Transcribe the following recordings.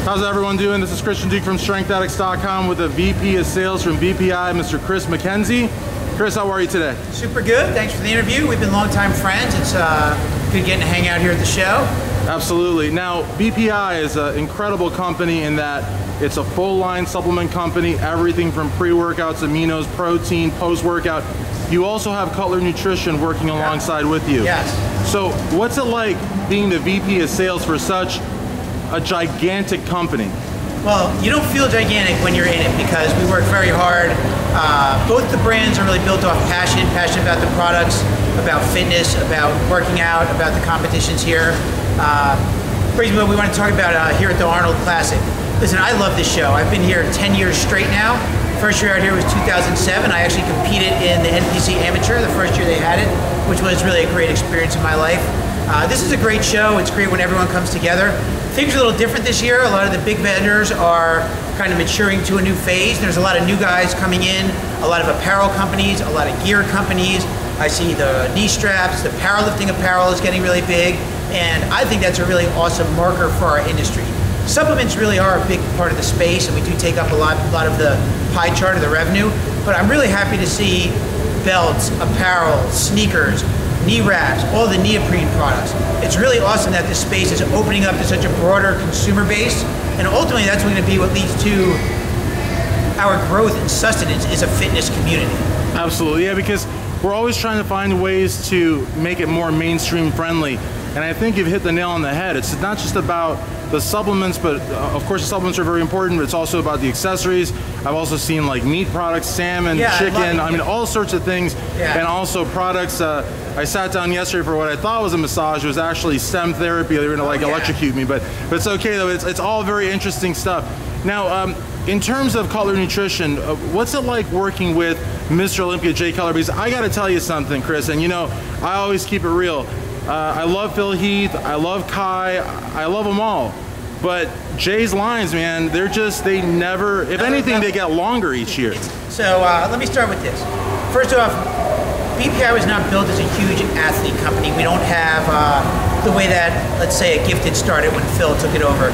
How's everyone doing? This is Christian Duke from StrengthAddicts.com with the VP of Sales from BPI, Mr. MacKenzie. Chris, how are you today? Super good. Thanks for the interview. We've been longtime friends. It's good getting to hang out here at the show. Absolutely. Now, BPI is an incredible company in that it's a full-line supplement company, everything from pre-workouts, aminos, protein, post-workout. You also have Cutler Nutrition working alongside with you. Yes. So what's it like being the VP of Sales for such a gigantic company? Well, you don't feel gigantic when you're in it because we work very hard. Both the brands are really built off passion about the products, about fitness, about working out, about the competitions here. Brings me what we want to talk about here at the Arnold Classic. Listen, I love this show. I've been here 10 years straight now. First year out here was 2007. I actually competed in the NPC Amateur the first year they had it, which was really a great experience in my life. This is a great show. It's great when everyone comes together. Things are a little different this year. A lot of the big vendors are kind of maturing to a new phase. There's a lot of new guys coming in, a lot of apparel companies, a lot of gear companies. I see the knee straps, the powerlifting apparel is getting really big, and I think that's a really awesome marker for our industry. Supplements really are a big part of the space, and we do take up a lot of the pie chart of the revenue, but I'm really happy to see belts, apparel, sneakers, knee wraps, all the neoprene products. It's really awesome that this space is opening up to such a broader consumer base, and ultimately that's going to be what leads to our growth and sustenance is a fitness community. Absolutely, yeah, because we're always trying to find ways to make it more mainstream friendly, and I think you've hit the nail on the head. It's not just about the supplements, but of course the supplements are very important, but it's also about the accessories. I've also seen like meat products, salmon, chicken, I mean all sorts of things, and also products. I sat down yesterday for what I thought was a massage. It was actually stem therapy. They were gonna like electrocute me, but it's okay though. It's all very interesting stuff. Now, in terms of Cutler Nutrition, what's it like working with Mr. Olympia, Jay Cutler? Because I gotta tell you something, Chris, and you know, I always keep it real. I love Phil Heath, I love Kai, I love them all. But Jay's lines, man, they never, if anything, they get longer each year. So let me start with this. First off, BPI was not built as a huge athlete company. We don't have the way that, let's say, a Gifted started when Phil took it over.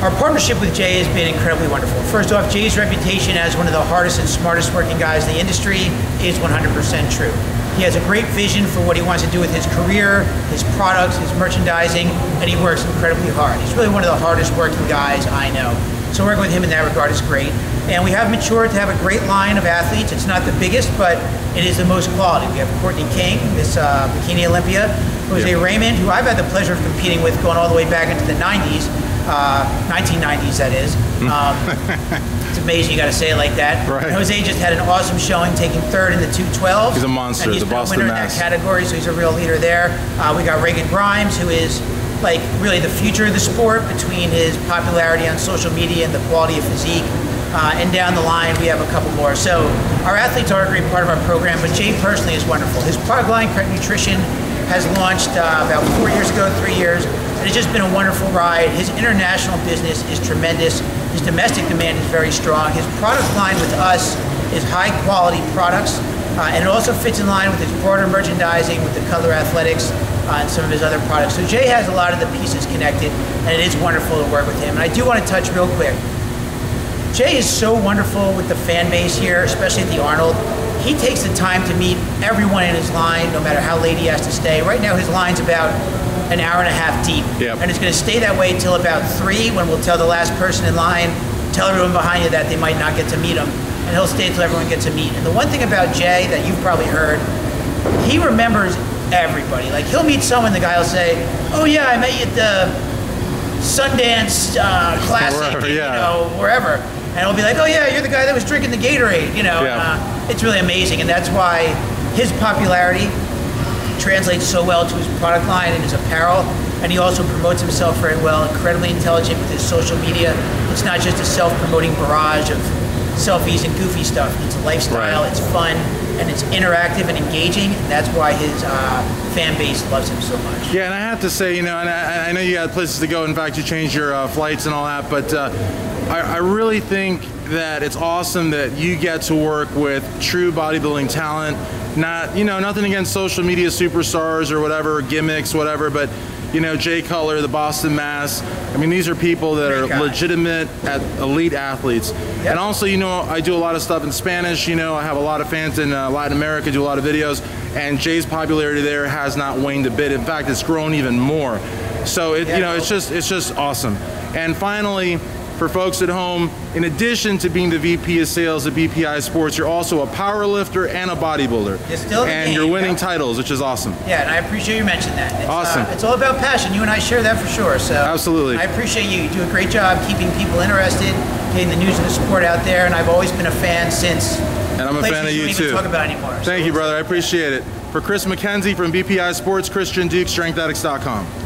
Our partnership with Jay has been incredibly wonderful. First off, Jay's reputation as one of the hardest and smartest working guys in the industry is 100% true. He has a great vision for what he wants to do with his career, his products, his merchandising, and he works incredibly hard. He's really one of the hardest working guys I know. So working with him in that regard is great. And we have matured to have a great line of athletes. It's not the biggest, but it is the most quality. We have Courtney King, this Bikini Olympia, Jose Raymond, who I've had the pleasure of competing with going all the way back into the 90s, 1990s that is. It's amazing you got to say it like that. Right. Jose just had an awesome showing, taking third in the 212. He's a monster, and he's the Boston winner in Mass. that category, so he's a real leader there. We got Reagan Grimes, who is like really the future of the sport between his popularity on social media and the quality of physique. And down the line, we have a couple more. So our athletes are a great part of our program, but Jay personally is wonderful. His product line, Correct Nutrition, has launched about 4 years ago, 3 years, and it's just been a wonderful ride. His international business is tremendous. His domestic demand is very strong. His product line with us is high quality products, and it also fits in line with his broader merchandising with the Cutler Athletics and some of his other products. So Jay has a lot of the pieces connected, and it is wonderful to work with him. And I do want to touch real quick. Jay is so wonderful with the fan base here, especially at the Arnold. He takes the time to meet everyone in his line, no matter how late he has to stay. Right now his line's about an hour and a half deep. Yep. And it's gonna stay that way until about 3, when we'll tell the last person in line, tell everyone behind you that they might not get to meet him. And he'll stay until everyone gets to meet. And the one thing about Jay that you've probably heard, he remembers everybody. Like he'll meet someone, the guy will say, oh yeah, I met you at the Sundance Classic, wherever, yeah. You know, wherever. And he'll be like, oh yeah, you're the guy that was drinking the Gatorade, you know. Yeah. It's really amazing, and that's why his popularity translates so well to his product line and his apparel, and he also promotes himself very well, incredibly intelligent with his social media. It's not just a self-promoting barrage of selfies and goofy stuff. It's a lifestyle, It's fun, and it's interactive and engaging, and that's why his fan base loves him so much. Yeah, and I have to say, you know, and I know you got places to go. In fact, you changed your flights and all that, but I really think that it's awesome that you get to work with true bodybuilding talent. Not, you know, nothing against social media superstars or whatever, gimmicks, whatever, but you know, Jay Cutler, the Boston Mass. I mean, these are people that are legitimate elite athletes. Yep. And also, you know, I do a lot of stuff in Spanish. You know, I have a lot of fans in Latin America, do a lot of videos, and Jay's popularity there has not waned a bit. In fact, it's grown even more. So you know, it's just awesome. And finally, for folks at home, in addition to being the VP of Sales at BPI Sports, you're also a power lifter and a bodybuilder. And you're winning titles, which is awesome. Yeah, and I appreciate you mentioning that. It's, awesome. It's all about passion. You and I share that for sure. So absolutely. I appreciate you. You do a great job keeping people interested, getting the news and the support out there, and I've always been a fan since. And I'm a fan of you too. Talk about anymore. Thank you, brother. I appreciate it. For Chris MacKenzie from BPI Sports, Christian Duke, StrengthAddicts.com.